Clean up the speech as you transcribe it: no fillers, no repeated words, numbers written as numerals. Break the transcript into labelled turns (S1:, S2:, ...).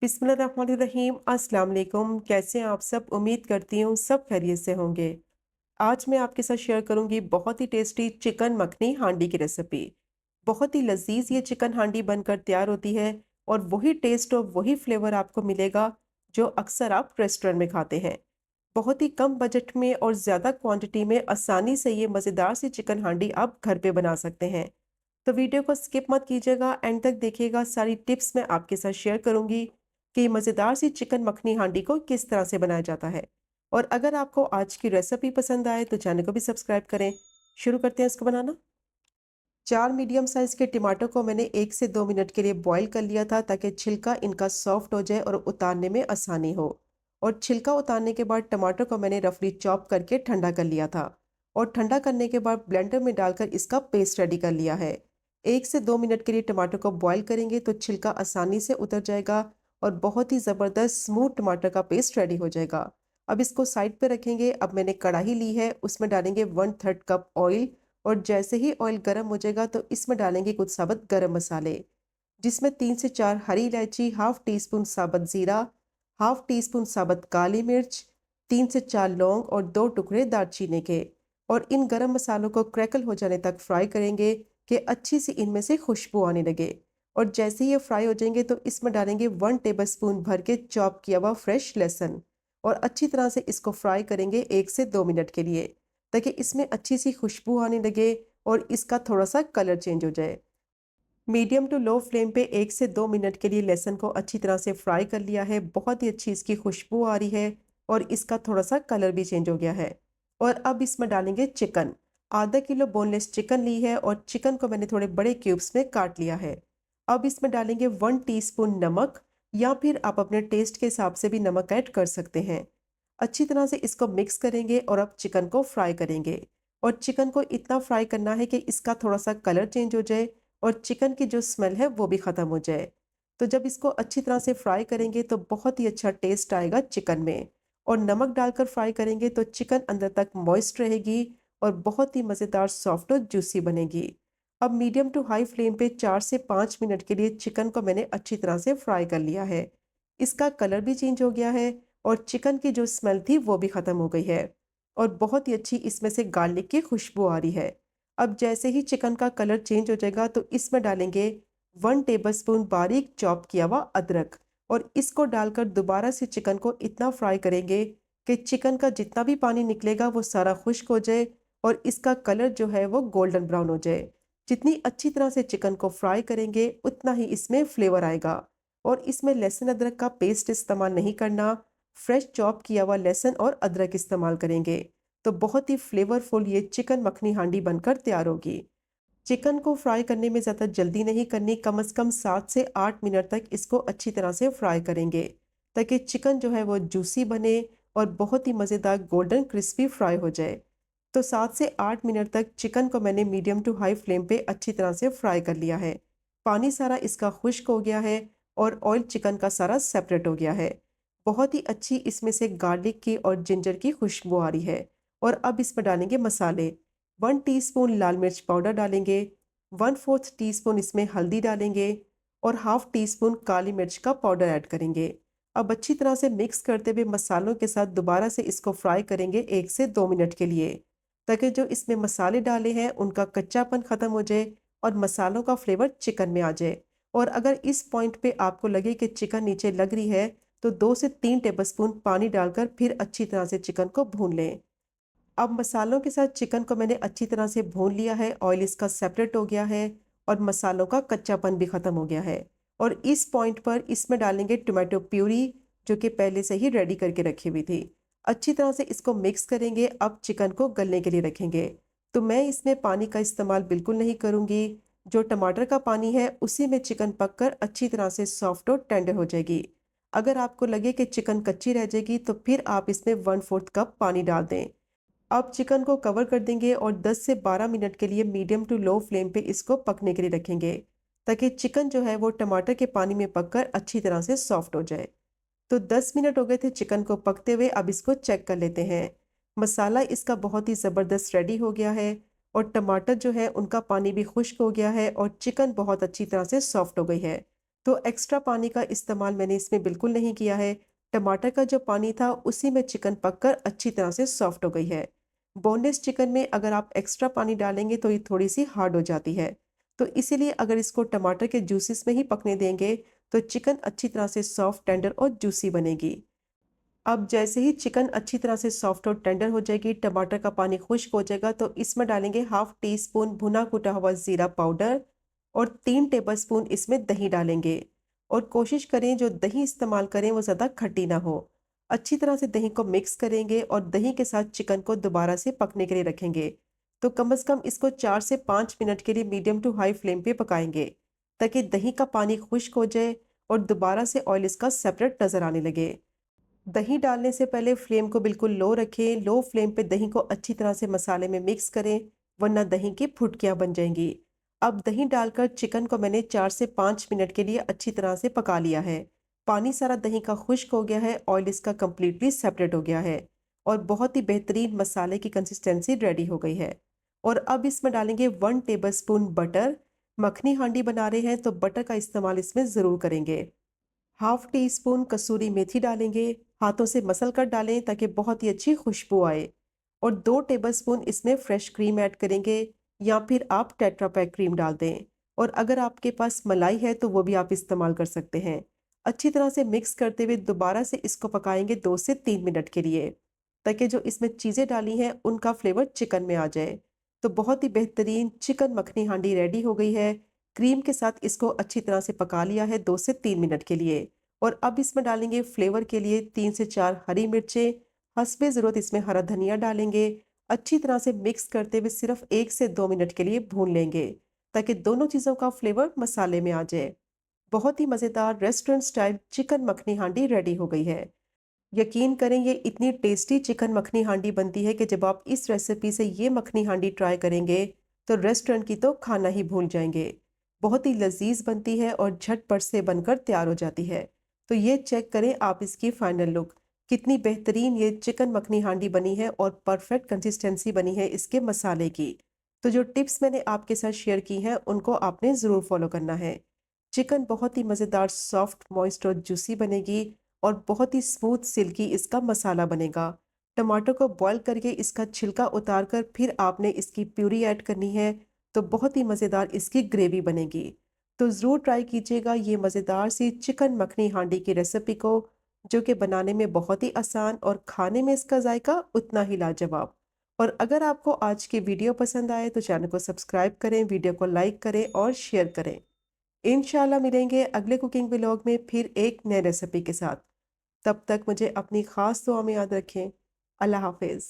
S1: बिस्मिल्लाहिर्रहमानिर्रहीम। अस्सलाम वालेकुम। कैसे हैं आप सब? उम्मीद करती हूँ सब खैरियत से होंगे। आज मैं आपके साथ शेयर करूंगी बहुत ही टेस्टी चिकन मखनी हांडी की रेसिपी। बहुत ही लजीज ये चिकन हांडी बनकर तैयार होती है और वही टेस्ट और वही फ्लेवर आपको मिलेगा जो अक्सर आप रेस्टोरेंट में खाते हैं। बहुत ही कम बजट में और ज़्यादा क्वांटिटी में आसानी से ये मज़ेदार सी चिकन हांडी आप घर पे बना सकते हैं। तो वीडियो को स्किप मत कीजिएगा, एंड तक देखिएगा। सारी टिप्स मैं आपके साथ शेयर करूंगी कि ये मज़ेदार सी चिकन मखनी हांडी को किस तरह से बनाया जाता है। और अगर आपको आज की रेसिपी पसंद आए तो चैनल को भी सब्सक्राइब करें। शुरू करते हैं इसको बनाना। 4 मीडियम साइज के टमाटर को मैंने 1 से 2 मिनट के लिए बॉईल कर लिया था ताकि छिलका इनका सॉफ्ट हो जाए और उतारने में आसानी हो। और छिलका उतारने के बाद टमाटर को मैंने रफली चॉप करके ठंडा कर लिया था। और ठंडा करने के बाद ब्लेंडर में डालकर इसका पेस्ट रेडी कर लिया है। 1 से 2 मिनट के लिए टमाटर को बॉईल करेंगे तो छिलका आसानी से उतर जाएगा और बहुत ही ज़बरदस्त स्मूथ टमाटर का पेस्ट रेडी हो जाएगा। अब इसको साइड पे रखेंगे। अब मैंने कढ़ाई ली है, उसमें डालेंगे 1/3 कप ऑयल। और जैसे ही ऑयल गर्म हो जाएगा तो इसमें डालेंगे कुछ साबुत गरम मसाले, जिसमें 3 से 4 हरी इलायची, हाफ टी स्पून साबुत जीरा, हाफ टी स्पून साबुत काली मिर्च, 3 से 4 लौंग और 2 टुकड़े दालचीनी के। और इन गरम मसालों को क्रैकल हो जाने तक फ्राई करेंगे कि अच्छी सी इनमें से खुशबू आने लगे। और जैसे ही ये फ्राई हो जाएंगे तो इसमें डालेंगे 1 टेबल स्पून भर के चॉप किया हुआ फ्रेश लहसुन। और अच्छी तरह से इसको फ्राई करेंगे 1 से 2 मिनट के लिए ताकि इसमें अच्छी सी खुशबू आने लगे और इसका थोड़ा सा कलर चेंज हो जाए। मीडियम टू लो फ्लेम पे 1 से 2 मिनट के लिए लहसुन को अच्छी तरह से फ्राई कर लिया है। बहुत ही अच्छी इसकी खुशबू आ रही है और इसका थोड़ा सा कलर भी चेंज हो गया है। और अब इसमें डालेंगे चिकन। आधा किलो बोनलेस चिकन ली है और चिकन को मैंने थोड़े बड़े क्यूब्स में काट लिया है। अब इसमें डालेंगे 1 टीस्पून नमक, या फिर आप अपने टेस्ट के हिसाब से भी नमक ऐड कर सकते हैं। अच्छी तरह से इसको मिक्स करेंगे और अब चिकन को फ्राई करेंगे। और चिकन को इतना फ्राई करना है कि इसका थोड़ा सा कलर चेंज हो जाए और चिकन की जो स्मेल है वो भी ख़त्म हो जाए। तो जब इसको अच्छी तरह से फ्राई करेंगे तो बहुत ही अच्छा टेस्ट आएगा चिकन में। और नमक डालकर फ्राई करेंगे तो चिकन अंदर तक मॉइस्ट रहेगी और बहुत ही मज़ेदार सॉफ्ट और जूसी बनेगी। अब मीडियम टू हाई फ्लेम पे 4 से 5 मिनट के लिए चिकन को मैंने अच्छी तरह से फ्राई कर लिया है। इसका कलर भी चेंज हो गया है और चिकन की जो स्मेल थी वो भी ख़त्म हो गई है। और बहुत ही अच्छी इसमें से गार्लिक की खुशबू आ रही है। अब जैसे ही चिकन का कलर चेंज हो जाएगा तो इसमें डालेंगे 1 टेबल स्पून बारीक चॉप किया हुआ अदरक। और इसको डालकर दोबारा से चिकन को इतना फ्राई करेंगे कि चिकन का जितना भी पानी निकलेगा वो सारा खुश्क हो जाए और इसका कलर जो है वो गोल्डन ब्राउन हो जाए। जितनी अच्छी तरह से चिकन को फ्राई करेंगे उतना ही इसमें फ्लेवर आएगा। और इसमें लहसुन अदरक का पेस्ट इस्तेमाल नहीं करना, फ्रेश चॉप किया हुआ लहसुन और अदरक इस्तेमाल करेंगे। तो बहुत ही फ्लेवरफुल ये चिकन मखनी हांडी बनकर तैयार होगी। चिकन को फ्राई करने में ज़्यादा जल्दी नहीं करनी, कम से कम 7 से 8 मिनट तक इसको अच्छी तरह से फ्राई करेंगे ताकि चिकन जो है वो जूसी बने और बहुत ही मज़ेदार गोल्डन क्रिस्पी फ्राई हो जाए। तो 7 से 8 मिनट तक चिकन को मैंने मीडियम टू हाई फ्लेम पे अच्छी तरह से फ्राई कर लिया है। पानी सारा इसका खुश्क हो गया है और ऑयल चिकन का सारा सेपरेट हो गया है। बहुत ही अच्छी इसमें से गार्लिक की और जिंजर की खुशबू आ रही है। और अब इसमें डालेंगे मसाले। 1 टीस्पून लाल मिर्च पाउडर डालेंगे, 1/4 टीस्पून इसमें हल्दी डालेंगे और हाफ टी स्पून काली मिर्च का पाउडर ऐड करेंगे। अब अच्छी तरह से मिक्स करते हुए मसालों के साथ दोबारा से इसको फ्राई करेंगे 1 से 2 मिनट के लिए ताकि जो इसमें मसाले डाले हैं उनका कच्चापन ख़त्म हो जाए और मसालों का फ्लेवर चिकन में आ जाए। और अगर इस पॉइंट पे आपको लगे कि चिकन नीचे लग रही है तो 2 से 3 टेबलस्पून पानी डालकर फिर अच्छी तरह से चिकन को भून लें। अब मसालों के साथ चिकन को मैंने अच्छी तरह से भून लिया है, ऑयल इसका सेपरेट हो गया है और मसालों का कच्चापन भी ख़त्म हो गया है। और इस पॉइंट पर इसमें डालेंगे टोमेटो प्यूरी जो कि पहले से ही रेडी करके रखी हुई थी। अच्छी तरह से इसको मिक्स करेंगे। अब चिकन को गलने के लिए रखेंगे। तो मैं इसमें पानी का इस्तेमाल बिल्कुल नहीं करूँगी। जो टमाटर का पानी है उसी में चिकन पककर अच्छी तरह से सॉफ्ट और टेंडर हो जाएगी। अगर आपको लगे कि चिकन कच्ची रह जाएगी तो फिर आप इसमें 1/4 कप पानी डाल दें। अब चिकन को कवर कर देंगे और 10 से 12 मिनट के लिए मीडियम टू लो फ्लेम पे इसको पकने के लिए रखेंगे ताकि चिकन जो है वो टमाटर के पानी में पककर अच्छी तरह से सॉफ्ट हो जाए। तो 10 मिनट हो गए थे चिकन को पकते हुए। अब इसको चेक कर लेते हैं। मसाला इसका बहुत ही ज़बरदस्त रेडी हो गया है और टमाटर जो है उनका पानी भी खुश्क हो गया है और चिकन बहुत अच्छी तरह से सॉफ्ट हो गई है। तो एक्स्ट्रा पानी का इस्तेमाल मैंने इसमें बिल्कुल नहीं किया है। टमाटर का जो पानी था उसी में चिकन पककर अच्छी तरह से सॉफ्ट हो गई है। बोनलेस चिकन में अगर आप एक्स्ट्रा पानी डालेंगे तो ये थोड़ी-सी हार्ड हो जाती है। तो इसीलिए अगर इसको टमाटर के जूसेस में ही पकने देंगे तो चिकन अच्छी तरह से सॉफ्ट, टेंडर और जूसी बनेगी। अब जैसे ही चिकन अच्छी तरह से सॉफ्ट और टेंडर हो जाएगी, टमाटर का पानी खुश्क हो जाएगा तो इसमें डालेंगे हाफ टी स्पून भुना कुटा हुआ ज़ीरा पाउडर और 3 टेबलस्पून इसमें दही डालेंगे। और कोशिश करें जो दही इस्तेमाल करें वो ज़्यादा खट्टी ना हो। अच्छी तरह से दही को मिक्स करेंगे और दही के साथ चिकन को दोबारा से पकने के लिए रखेंगे। तो कम से कम इसको 4 से 5 मिनट के लिए मीडियम टू हाई फ्लेम पे पकाएंगे ताकि दही का पानी खुश्क हो जाए और दोबारा से ऑयल इसका सेपरेट नज़र आने लगे। दही डालने से पहले फ्लेम को बिल्कुल लो रखें। लो फ्लेम पे दही को अच्छी तरह से मसाले में मिक्स करें, वरना दही की फुटकियां बन जाएंगी। अब दही डालकर चिकन को मैंने 4 से 5 मिनट के लिए अच्छी तरह से पका लिया है। पानी सारा दही का खुश्क हो गया है, ऑयल इसका कंप्लीटली सेपरेट हो गया है और बहुत ही बेहतरीन मसाले की कंसिस्टेंसी रेडी हो गई है। और अब इसमें डालेंगे 1 टेबलस्पून बटर। मखनी हांडी बना रहे हैं तो बटर का इस्तेमाल इसमें ज़रूर करेंगे। हाफ टी स्पून कसूरी मेथी डालेंगे। हाथों से मसल कर डालें ताकि बहुत ही अच्छी खुशबू आए। और 2 टेबलस्पून इसमें फ्रेश क्रीम ऐड करेंगे या फिर आप टेट्रा पैक क्रीम डाल दें। और अगर आपके पास मलाई है तो वो भी आप इस्तेमाल कर सकते हैं। अच्छी तरह से मिक्स करते हुए दोबारा से इसको पकाएंगे 2 से 3 मिनट के लिए ताकि जो इसमें चीज़ें डाली हैं उनका फ्लेवर चिकन में आ जाए। तो बहुत ही बेहतरीन चिकन मखनी हांडी रेडी हो गई है। क्रीम के साथ इसको अच्छी तरह से पका लिया है 2 से 3 मिनट के लिए। और अब इसमें डालेंगे फ्लेवर के लिए 3 से 4 हरी मिर्चें, हस्बे ज़रूरत इसमें हरा धनिया डालेंगे। अच्छी तरह से मिक्स करते हुए सिर्फ 1 से 2 मिनट के लिए भून लेंगे ताकि दोनों चीज़ों का फ्लेवर मसाले में आ जाए। बहुत ही मज़ेदार रेस्टोरेंट स्टाइल चिकन मखनी हांडी रेडी हो गई है। यकीन करें ये इतनी टेस्टी चिकन मखनी हांडी बनती है कि जब आप इस रेसिपी से ये मखनी हांडी ट्राई करेंगे तो रेस्टोरेंट की तो खाना ही भूल जाएंगे। बहुत ही लजीज बनती है और झटपट से बनकर तैयार हो जाती है। तो ये चेक करें आप इसकी फाइनल लुक, कितनी बेहतरीन ये चिकन मखनी हांडी बनी है और परफेक्ट कंसिस्टेंसी बनी है इसके मसाले की। तो जो टिप्स मैंने आपके साथ शेयर की हैं उनको आपने ज़रूर फॉलो करना है। चिकन बहुत ही मज़ेदार, सॉफ्ट, मॉइस्ट और जूसी बनेगी और बहुत ही स्मूथ सिल्की इसका मसाला बनेगा। टमाटर को बॉईल करके इसका छिलका उतार कर फिर आपने इसकी प्यूरी ऐड करनी है तो बहुत ही मज़ेदार इसकी ग्रेवी बनेगी। तो ज़रूर ट्राई कीजिएगा ये मज़ेदार सी चिकन मखनी हांडी की रेसिपी को, जो कि बनाने में बहुत ही आसान और खाने में इसका जायका उतना ही लाजवाब। और अगर आपको आज की वीडियो पसंद आए तो चैनल को सब्सक्राइब करें, वीडियो को लाइक करें और शेयर करें। इंशाल्लाह मिलेंगे अगले कुकिंग व्लॉग में फिर एक नए रेसिपी के साथ। तब तक मुझे अपनी ख़ास दुआ में याद रखें। अल्लाह हाफ़िज़।